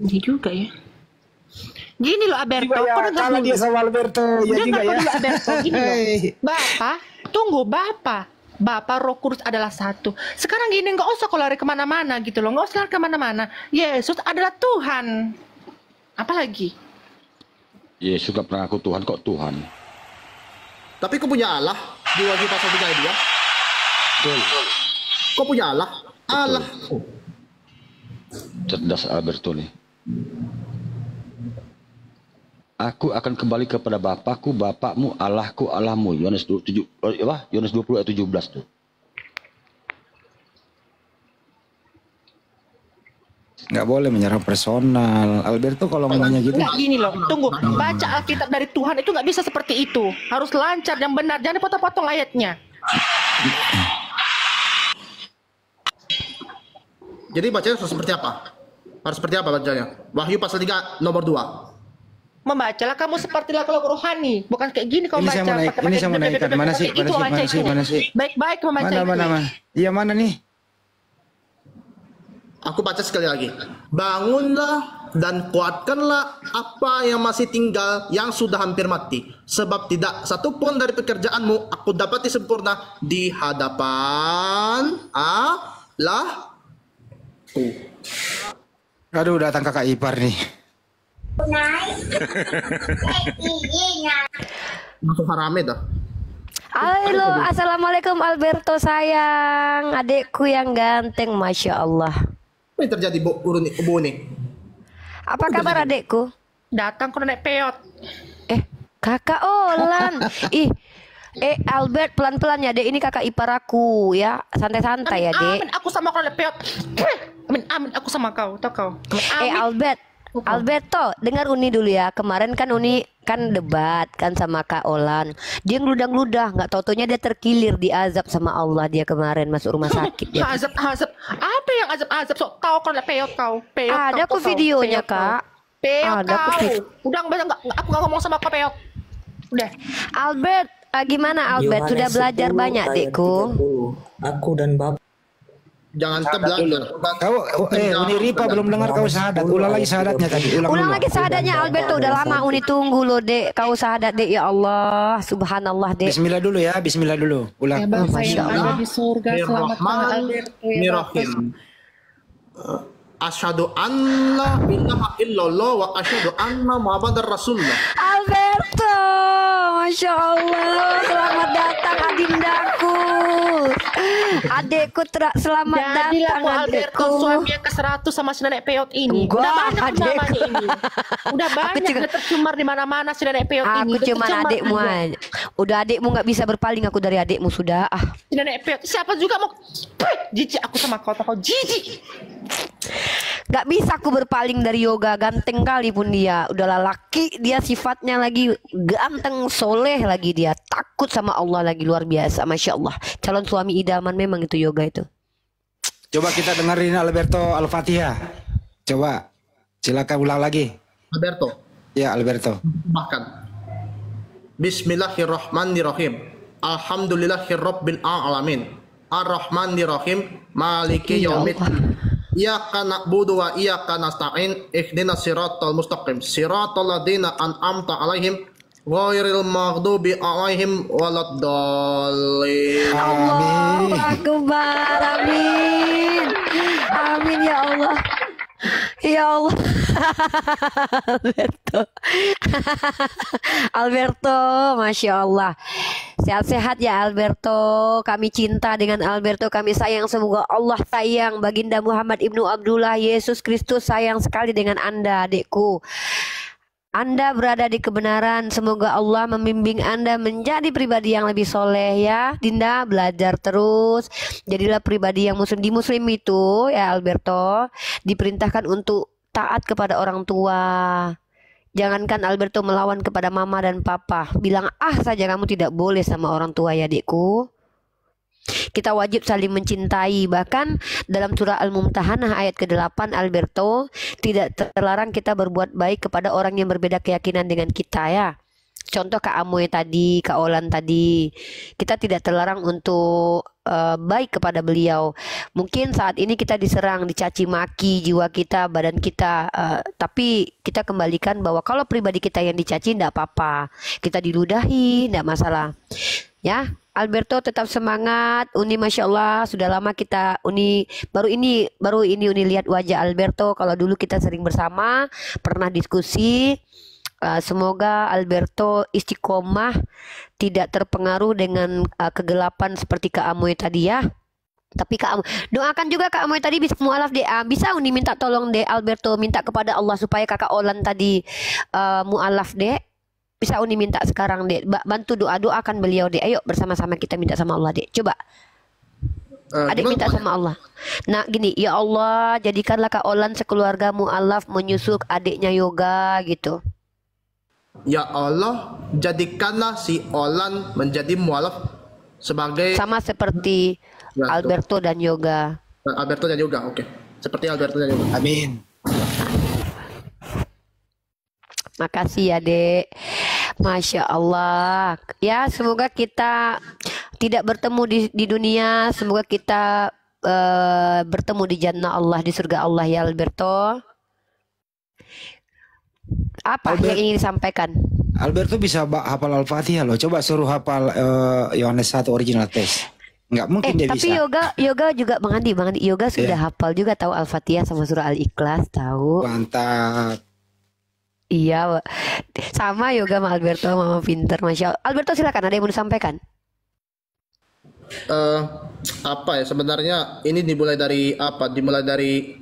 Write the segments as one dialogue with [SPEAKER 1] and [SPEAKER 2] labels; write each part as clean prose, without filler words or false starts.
[SPEAKER 1] Ini juga ya. Gini loh Alberto,
[SPEAKER 2] Juga ya,
[SPEAKER 1] kau dengar
[SPEAKER 2] kalah
[SPEAKER 1] dulu.
[SPEAKER 2] dia sama Alberto. Ya
[SPEAKER 1] Dengar
[SPEAKER 2] juga
[SPEAKER 1] kau
[SPEAKER 2] ya.
[SPEAKER 1] dulu Alberto, gini loh.
[SPEAKER 2] Hei.
[SPEAKER 1] Bapak, tunggu Bapak. Bapak Roh Kudus adalah satu. Sekarang gini, nggak usah kau lari kemana-mana gitu loh. Nggak usah lari kemana-mana. Yesus adalah Tuhan. Apalagi?
[SPEAKER 3] Yesus gak pernah aku Tuhan kok Tuhan.
[SPEAKER 4] Tapi kau punya Allah di Wahyu pasal 3 ayat 2.
[SPEAKER 3] Betul.
[SPEAKER 4] Kau punya Allah. Allah.
[SPEAKER 3] Cerdas Alberto nih. Aku akan kembali kepada Bapakku, Bapakmu, Allahku, Allahmu. Yohanes 20 ayat 17 tuh.
[SPEAKER 2] Nggak boleh menyerang personal. Alberto kalau ngomongnya gitu.
[SPEAKER 1] Nggak gini loh, tunggu. Baca Alkitab dari Tuhan itu nggak bisa seperti itu. Harus lancar dan benar. Jangan dipotong-potong ayatnya.
[SPEAKER 4] Jadi bacanya harus seperti apa? Harus seperti apa bacanya? Wahyu pasal 3 nomor 2.
[SPEAKER 1] Membacalah kamu sepertilah kalau rohani, bukan kayak gini kau
[SPEAKER 2] Ini
[SPEAKER 1] baca.
[SPEAKER 2] saya mau naik, ini saya mau naikkan. Mana sih, mana sih?
[SPEAKER 1] Baik-baik membaca
[SPEAKER 2] Mana? Iya mana nih?
[SPEAKER 4] Aku baca sekali lagi. Bangunlah dan kuatkanlah apa yang masih tinggal yang sudah hampir mati. Sebab tidak satupun dari pekerjaanmu aku dapati sempurna di hadapan Allahku.
[SPEAKER 2] Aduh, datang kakak ipar nih.
[SPEAKER 4] Langsung harame dah.
[SPEAKER 5] Halo, assalamualaikum Alberto sayang, adekku yang ganteng, masya Allah.
[SPEAKER 4] Apa yang terjadi Bu ini?
[SPEAKER 5] Apa kabar adekku?
[SPEAKER 1] Datang kau naik peot.
[SPEAKER 5] Kakak Olan, Albert pelan-pelan ya dek, ini kakak ipar aku ya, santai-santai ya dek.
[SPEAKER 1] Amin, aku sama kau naik peot. Amin, aku sama kau, tau kau. Amin.
[SPEAKER 5] Alberto, dengar Uni dulu ya. Kemarin kan Uni kan debat kan sama Kak Olan. Dia ngeludah-ngeludah, nggak tau-taunya dia terkilir diazab sama Allah dia kemarin masuk rumah sakit dia.
[SPEAKER 1] Azab. Apa yang azab? So, tahu kau naik peot kau. Peot.
[SPEAKER 5] Ada
[SPEAKER 1] kau,
[SPEAKER 5] kok videonya
[SPEAKER 1] peot,
[SPEAKER 5] Kak.
[SPEAKER 1] Peot
[SPEAKER 5] Ada kok
[SPEAKER 1] kau. Udah aku nggak ngomong sama kau peot. Udah.
[SPEAKER 5] Albert, gimana Albert? Sudah belajar banyak dekku?
[SPEAKER 6] Aku dan Bapak.
[SPEAKER 4] Jangan belajar.
[SPEAKER 2] Kau Uni Ripa belum dengar kau syahadat. Ulang lagi syahadatnya tadi.
[SPEAKER 5] Ulang lagi syahadatnya Alberto, udah lama Uni tunggu loh dek. Kau syahadat dek, ya Allah, subhanallah dek.
[SPEAKER 2] Bismillah dulu ya, Bismillah dulu. Ulang.
[SPEAKER 5] Masya Allah.
[SPEAKER 1] Di surga selamat
[SPEAKER 4] Bismillahirrahmanirrahim. Asyhadu anna ilaha illallah wa asyhadu anna muhammadar rasulullah.
[SPEAKER 5] Alberto, masya Allah, selamat datang adindaku. Adekku selamat
[SPEAKER 1] Jadilah
[SPEAKER 5] datang
[SPEAKER 1] kau Alberto
[SPEAKER 5] adekku.
[SPEAKER 1] suami yang ke-100 sama si nenek peot ini.
[SPEAKER 5] Enggak,
[SPEAKER 1] Udah banyak
[SPEAKER 5] adekku.
[SPEAKER 1] namanya ini. Udah banyak
[SPEAKER 5] juga-
[SPEAKER 1] udah tercemar di mana-mana si nenek peot ini.
[SPEAKER 5] Aku
[SPEAKER 1] Udah
[SPEAKER 5] cuman
[SPEAKER 1] tercemar
[SPEAKER 5] adekmu
[SPEAKER 1] aja.
[SPEAKER 5] aja. Udah adekmu nggak bisa berpaling, aku dari adekmu sudah.
[SPEAKER 1] Si nenek peot. Siapa juga mau jijik aku sama kau, kau jijik.
[SPEAKER 5] Gak bisa aku berpaling dari yoga. Ganteng kali pun dia. Udahlah laki dia, sifatnya lagi ganteng, soleh lagi dia. Takut sama Allah lagi, luar biasa. Masya Allah. Calon suami idaman memang itu yoga itu.
[SPEAKER 2] Coba kita dengerin Alberto Al-Fatihah. Coba. Silakan ulang lagi.
[SPEAKER 4] Alberto.
[SPEAKER 2] Ya Alberto.
[SPEAKER 4] Bahkan. Bismillahirrahmanirrahim. Alhamdulillahirabbil alamin. Ar-Rahmanirrahim. Maliki
[SPEAKER 5] Ya Allah.
[SPEAKER 4] yaumiddin. Iyyaka na'budu wa iyyaka nasta'in. Ihdinas siratal mustaqim. Siratal ladzina an'amta 'alaihim ghairil maghdubi 'alaihim waladdallin.
[SPEAKER 5] Allahu Akbar. Amin. Amin ya Allah. Ya Allah. Alberto. Alberto, Masya Allah. Sehat-sehat ya Alberto. Kami cinta dengan Alberto. Kami sayang, semoga Allah sayang. Baginda Muhammad Ibnu Abdullah Yesus Kristus sayang sekali dengan Anda adikku. Anda berada di kebenaran. Semoga Allah membimbing Anda menjadi pribadi yang lebih soleh ya. Dinda, belajar terus. Jadilah pribadi yang muslim. Di muslim itu ya Alberto, diperintahkan untuk taat kepada orang tua. Jangankan Alberto melawan kepada mama dan papa. Bilang ah saja kamu tidak boleh sama orang tua ya adikku. Kita wajib saling mencintai. Bahkan dalam surah Al-Mumtahanah ayat ke-8 Alberto, tidak terlarang kita berbuat baik kepada orang yang berbeda keyakinan dengan kita ya. Contoh Kak Amoy tadi, Kak Olan tadi, kita tidak terlarang untuk baik kepada beliau. Mungkin saat ini kita diserang, dicaci maki jiwa kita, badan kita, tapi kita kembalikan bahwa kalau pribadi kita yang dicaci tidak apa-apa, kita diludahi, tidak masalah. Ya, Alberto tetap semangat. Uni Masya Allah, sudah lama kita Uni baru ini Uni lihat wajah Alberto. Kalau dulu kita sering bersama, pernah diskusi. Semoga Alberto istiqomah, tidak terpengaruh dengan kegelapan seperti Kak Amoy tadi ya. Tapi Kak Amoy, doakan juga Kak Amoy tadi bisa mualaf deh. Bisa Uni minta tolong deh Alberto, minta kepada Allah supaya Kakak Olan tadi mualaf deh. Bisa Uni minta sekarang deh. Bantu doakan beliau deh. Ayo bersama-sama kita minta sama Allah deh. Coba. Adik minta sama Allah. Nah gini, ya Allah jadikanlah Kak Olan sekeluarga mualaf menyusul adiknya Yoga gitu.
[SPEAKER 4] Ya Allah, jadikanlah si Olan menjadi mualaf sebagai
[SPEAKER 5] sama seperti
[SPEAKER 4] Ya,
[SPEAKER 5] Alberto dan Yoga.
[SPEAKER 4] Alberto dan Yoga. Oke. Seperti Alberto dan Yoga.
[SPEAKER 2] Amin.
[SPEAKER 5] Makasih ya Dek. Masya Allah. Ya semoga kita tidak bertemu di dunia. Semoga kita bertemu di jannah Allah, di surga Allah ya Alberto. Apa yang ingin disampaikan?
[SPEAKER 2] Alberto bisa hafal Al-Fatihah loh. Coba suruh hafal Yohanes 1 original text. Nggak mungkin dia
[SPEAKER 5] tapi
[SPEAKER 2] bisa.
[SPEAKER 5] Yoga juga Bang Andi Yoga sudah hafal juga, tahu Al-Fatihah sama surah Al-Ikhlas, tahu.
[SPEAKER 2] Mantap.
[SPEAKER 5] Iya, sama Yoga sama Alberto, mama pinter, Masya Allah. Alberto silakan, ada yang mau disampaikan?
[SPEAKER 4] Apa ya sebenarnya ini dimulai dari apa? Dimulai dari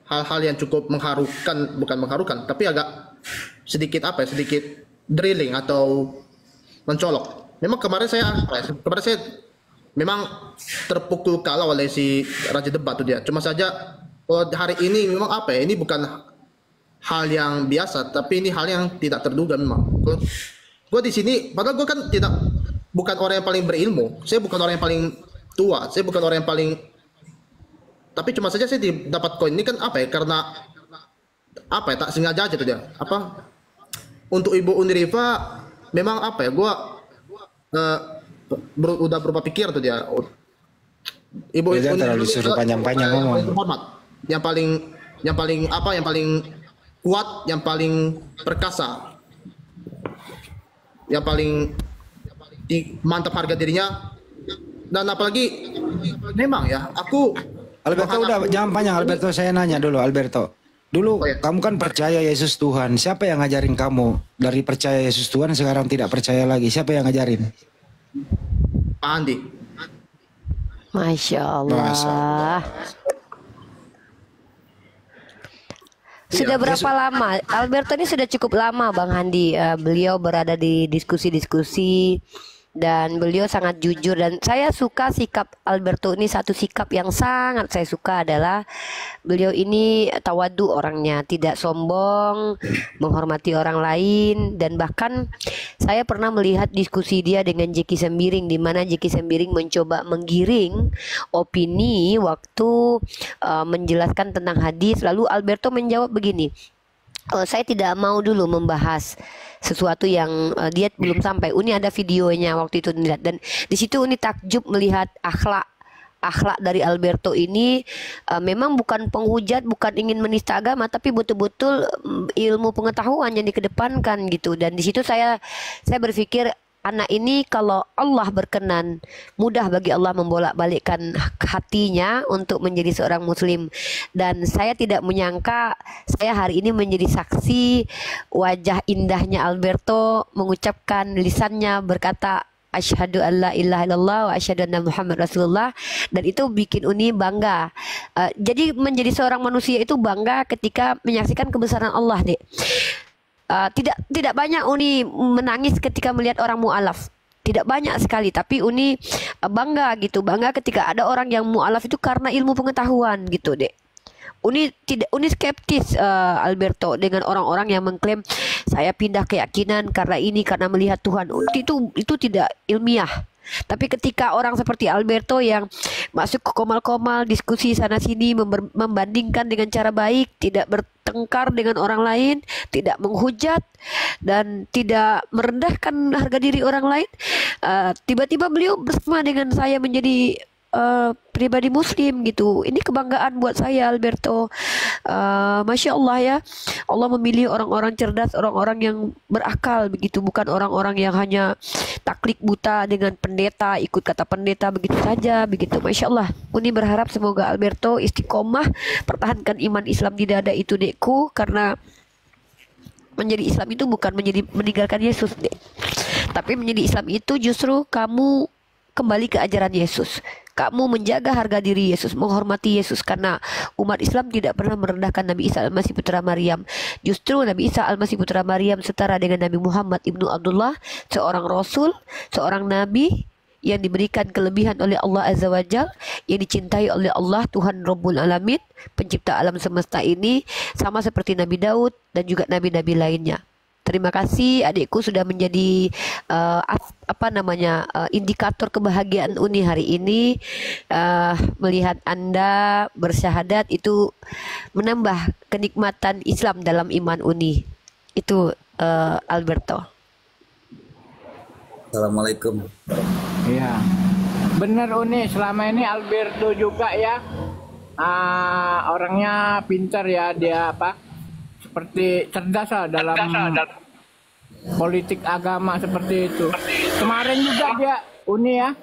[SPEAKER 4] hal-hal yang cukup mengharukan, bukan mengharukan, tapi agak sedikit apa ya? Sedikit drilling atau mencolok. Memang kemarin saya memang terpukul kalah oleh si Raja Debat tuh dia. Cuma saja hari ini memang apa ya? Ini bukan hal yang biasa, tapi ini hal yang tidak terduga memang. Gue di sini, padahal gue kan bukan orang yang paling berilmu. Saya bukan orang yang paling tua. Saya bukan orang yang paling. Tapi cuma saja saya dapat koin ini kan apa ya? Karena apa ya? Tak sengaja aja tuh dia. Apa? Untuk Ibu Uniriva memang apa ya? Gue udah berubah pikir tuh dia. Ibu
[SPEAKER 2] Dia terlalu disuruh panjang-panjang ngomong.
[SPEAKER 4] Yang paling kuat, yang paling perkasa, yang paling mantap harga dirinya. Dan apalagi memang ya aku
[SPEAKER 2] Alberto udah jangan panjang Alberto, saya nanya dulu Alberto. Dulu
[SPEAKER 4] ya.
[SPEAKER 2] kamu kan percaya Yesus Tuhan. Siapa yang ngajarin kamu dari percaya Yesus Tuhan sekarang tidak percaya lagi? Siapa yang ngajarin?
[SPEAKER 4] Pak Andi.
[SPEAKER 5] Masya Allah. Sudah berapa lama? Alberto ini sudah cukup lama Bang Handi. Beliau berada di diskusi-diskusi dan beliau sangat jujur, dan saya suka sikap Alberto ini. Satu sikap yang sangat saya suka adalah beliau ini tawadu orangnya, tidak sombong, menghormati orang lain, dan bahkan saya pernah melihat diskusi dia dengan Jeki Sembiring, di mana Jeki Sembiring mencoba menggiring opini waktu menjelaskan tentang hadis, lalu Alberto menjawab begini. Saya tidak mau dulu membahas sesuatu yang dia belum sampai. Uni ada videonya waktu itu dilihat, dan di situ Uni takjub melihat akhlak dari Alberto ini. Memang bukan penghujat, bukan ingin menista agama, tapi betul-betul ilmu pengetahuan yang dikedepankan gitu. Dan di situ saya berpikir, anak ini kalau Allah berkenan, mudah bagi Allah membolak-balikkan hatinya untuk menjadi seorang muslim. Dan saya tidak menyangka saya hari ini menjadi saksi wajah indahnya Alberto mengucapkan, lisannya berkata asyhadu alla ilaha illallah wa asyhadu anna Muhammad Rasulullah, dan itu bikin Uni bangga. Jadi menjadi seorang manusia itu bangga ketika menyaksikan kebesaran Allah, Dek. Tidak banyak Uni menangis ketika melihat orang mu'alaf, tidak banyak sekali, tapi Uni bangga gitu, bangga ketika ada orang yang mu'alaf itu karena ilmu pengetahuan gitu, Dek. Uni skeptis Alberto dengan orang-orang yang mengklaim saya pindah keyakinan karena ini, karena melihat Tuhan. Itu tidak ilmiah. Tapi ketika orang seperti Alberto yang masuk ke komal-komal, diskusi sana sini, membandingkan dengan cara baik, tidak bertengkar dengan orang lain, tidak menghujat dan tidak merendahkan harga diri orang lain. Tiba-tiba beliau bersama dengan saya menjadi pribadi muslim gitu. Ini kebanggaan buat saya, Alberto. Masya Allah ya, Allah memilih orang-orang cerdas, orang-orang yang berakal begitu, bukan orang-orang yang hanya taklid buta dengan pendeta, ikut kata pendeta begitu saja begitu. Masya Allah. Uni berharap semoga Alberto istiqomah, pertahankan iman Islam di dada itu, dekku, karena menjadi Islam itu bukan meninggalkan Yesus, dek. Tapi menjadi Islam itu justru kamu kembali ke ajaran Yesus. Kamu menjaga harga diri Yesus, menghormati Yesus, karena umat Islam tidak pernah merendahkan Nabi Isa Al-Masih Putra Maryam. Justru Nabi Isa Al-Masih Putra Maryam setara dengan Nabi Muhammad Ibnu Abdullah, seorang Rasul, seorang Nabi yang diberikan kelebihan oleh Allah Azza wa Jal, yang dicintai oleh Allah Tuhan Rabbul Alamin, pencipta alam semesta ini, sama seperti Nabi Daud dan juga nabi-nabi lainnya. Terima kasih adikku sudah menjadi indikator kebahagiaan Uni hari ini. Melihat Anda bersyahadat itu menambah kenikmatan Islam dalam iman Uni. Itu Alberto.
[SPEAKER 6] Assalamualaikum.
[SPEAKER 7] Iya, benar Uni. Selama ini Alberto juga ya, orangnya pintar ya, dia seperti cerdas lah dalam politik agama seperti itu. Kemarin juga dia Uni ya,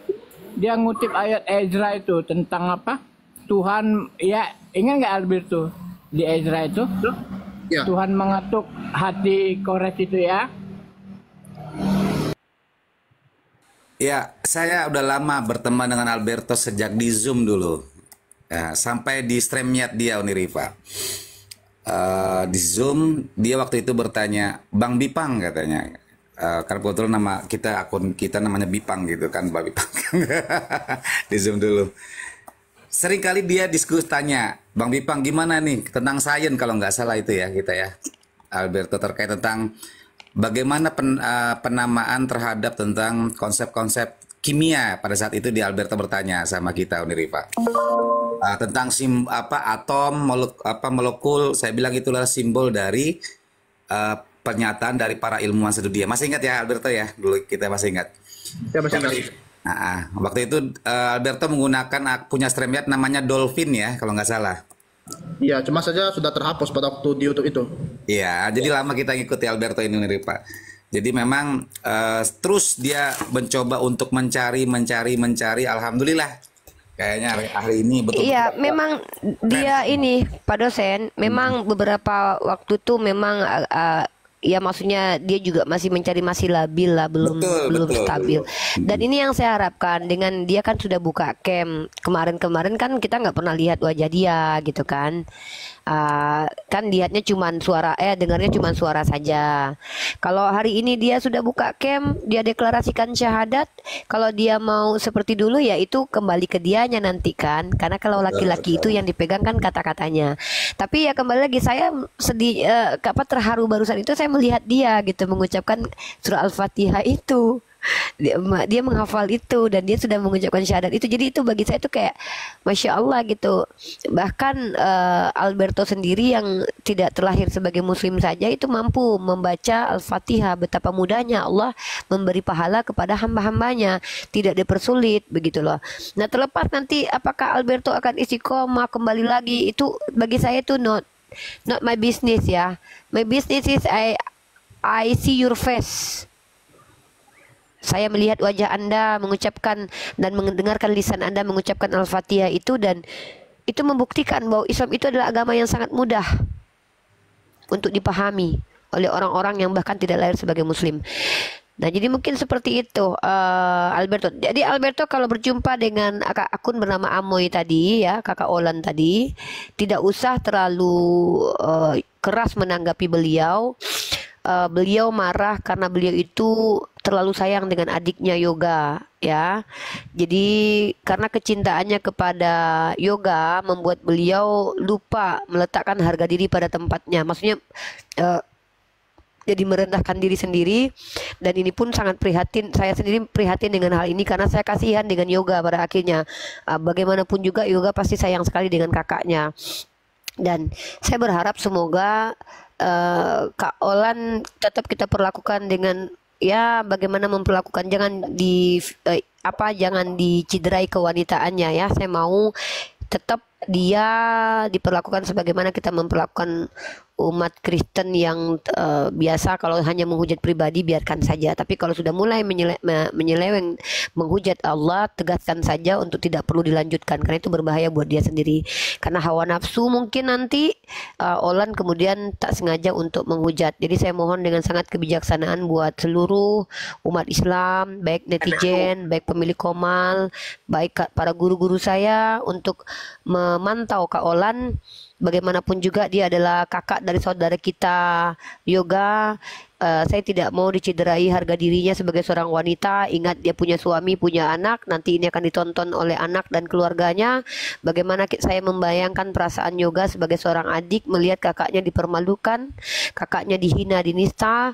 [SPEAKER 7] dia ngutip ayat Ezra itu tentang Tuhan ya, ingat nggak Alberto di Ezra itu?
[SPEAKER 4] Ya.
[SPEAKER 7] Tuhan mengetuk hati Kores itu ya.
[SPEAKER 6] Ya, saya udah lama berteman dengan Alberto sejak di Zoom dulu. Ya, sampai di StreamYard dia, Uni Rifa. Di Zoom dia waktu itu bertanya, Bang Bipang katanya, karena kebetulan nama kita, akun kita namanya Bipang gitu kan, Bang Bipang. Di Zoom dulu sering kali dia diskusi tanya, Bang Bipang gimana nih tentang sains, kalau nggak salah itu ya kita ya, Alberto, terkait tentang bagaimana penamaan terhadap tentang konsep-konsep kimia. Pada saat itu di Alberto bertanya sama kita, Uni Rifa, tentang atom, molekul. Saya bilang itulah simbol dari pernyataan dari para ilmuwan sedunia. Masih ingat ya Alberto ya? Dulu kita masih ingat.
[SPEAKER 4] Ya, masih ingat.
[SPEAKER 6] Waktu itu Alberto menggunakan punya StreamYard namanya Dolphin ya, kalau nggak salah.
[SPEAKER 4] Iya, cuma saja sudah terhapus pada waktu di YouTube itu.
[SPEAKER 6] Iya, jadi lama kita ngikuti Alberto ini nih Pak. Jadi memang terus dia mencoba untuk mencari. Alhamdulillah. Kayaknya hari ini betul.
[SPEAKER 5] Iya, memang dia ini Pak dosen, memang beberapa waktu tuh memang ya maksudnya dia juga masih labil lah, belum stabil. Dan ini yang saya harapkan, dengan dia kan sudah buka camp kemarin kan kita nggak pernah lihat wajah dia gitu kan. Kan lihatnya cuman suara, dengarnya cuman suara saja. Kalau hari ini dia sudah buka camp, dia deklarasikan syahadat, kalau dia mau seperti dulu ya itu kembali ke dianya nanti kan. Karena kalau laki-laki itu yang dipegang kan kata-katanya. Tapi ya kembali lagi, saya sedih, terharu barusan itu saya melihat dia gitu mengucapkan surah Al-Fatihah itu. Dia menghafal itu dan dia sudah mengucapkan syahadat itu. Jadi itu bagi saya itu kayak Masya Allah gitu. Bahkan Alberto sendiri yang tidak terlahir sebagai muslim saja itu mampu membaca Al-Fatihah. Betapa mudahnya Allah memberi pahala kepada hamba-hambanya, tidak dipersulit begitu loh. Nah, terlepas nanti apakah Alberto akan istiqomah kembali lagi, itu bagi saya itu not my business ya. My business is I see your face. Saya melihat wajah Anda mengucapkan dan mendengarkan lisan Anda mengucapkan Al-Fatihah itu, dan itu membuktikan bahwa Islam itu adalah agama yang sangat mudah untuk dipahami oleh orang-orang yang bahkan tidak lahir sebagai muslim. Nah, jadi mungkin seperti itu Alberto. Jadi Alberto kalau berjumpa dengan akun bernama Amoy tadi ya, kakak Olan tadi, tidak usah terlalu keras menanggapi beliau. Beliau marah karena beliau itu terlalu sayang dengan adiknya Yoga ya. Jadi karena kecintaannya kepada Yoga membuat beliau lupa meletakkan harga diri pada tempatnya. Maksudnya jadi merendahkan diri sendiri, dan ini pun sangat prihatin. Saya sendiri prihatin dengan hal ini karena saya kasihan dengan Yoga pada akhirnya. Bagaimanapun juga Yoga pasti sayang sekali dengan kakaknya. Dan saya berharap semoga Kak Olan tetap kita perlakukan dengan ya bagaimana memperlakukan, jangan diciderai kewanitaannya ya. Saya mau tetap dia diperlakukan sebagaimana kita memperlakukan umat Kristen yang biasa. Kalau hanya menghujat pribadi biarkan saja, tapi kalau sudah mulai menyeleweng menghujat Allah, tegaskan saja untuk tidak perlu dilanjutkan, karena itu berbahaya buat dia sendiri. Karena hawa nafsu mungkin nanti Olan kemudian tak sengaja untuk menghujat. Jadi saya mohon dengan sangat kebijaksanaan buat seluruh umat Islam, baik netizen, baik pemilik Komal, baik para guru-guru saya, untuk memantau Kak Olan. Bagaimanapun juga dia adalah kakak dari saudara kita Yoga. Saya tidak mau diciderai harga dirinya sebagai seorang wanita. Ingat, dia punya suami, punya anak. Nanti ini akan ditonton oleh anak dan keluarganya. Bagaimana saya membayangkan perasaan Yoga sebagai seorang adik melihat kakaknya dipermalukan, kakaknya dihina, dinista,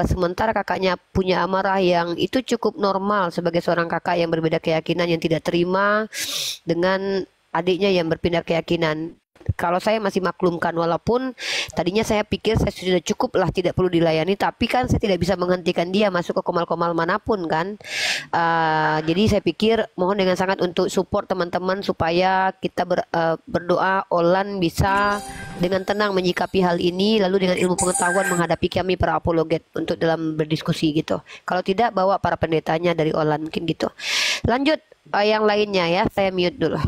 [SPEAKER 5] sementara kakaknya punya amarah yang itu cukup normal sebagai seorang kakak yang berbeda keyakinan, yang tidak terima dengan adiknya yang berpindah keyakinan. Kalau saya masih maklumkan, walaupun tadinya saya pikir saya sudah cukup lah, tidak perlu dilayani, tapi kan saya tidak bisa menghentikan dia masuk ke komal-komal manapun kan. Jadi saya pikir mohon dengan sangat untuk support teman-teman supaya kita berdoa Olan bisa dengan tenang menyikapi hal ini, lalu dengan ilmu pengetahuan menghadapi kami para apologet untuk dalam berdiskusi gitu. Kalau tidak, bawa para pendetanya dari Olan mungkin gitu. Lanjut yang lainnya ya, saya mute dulu.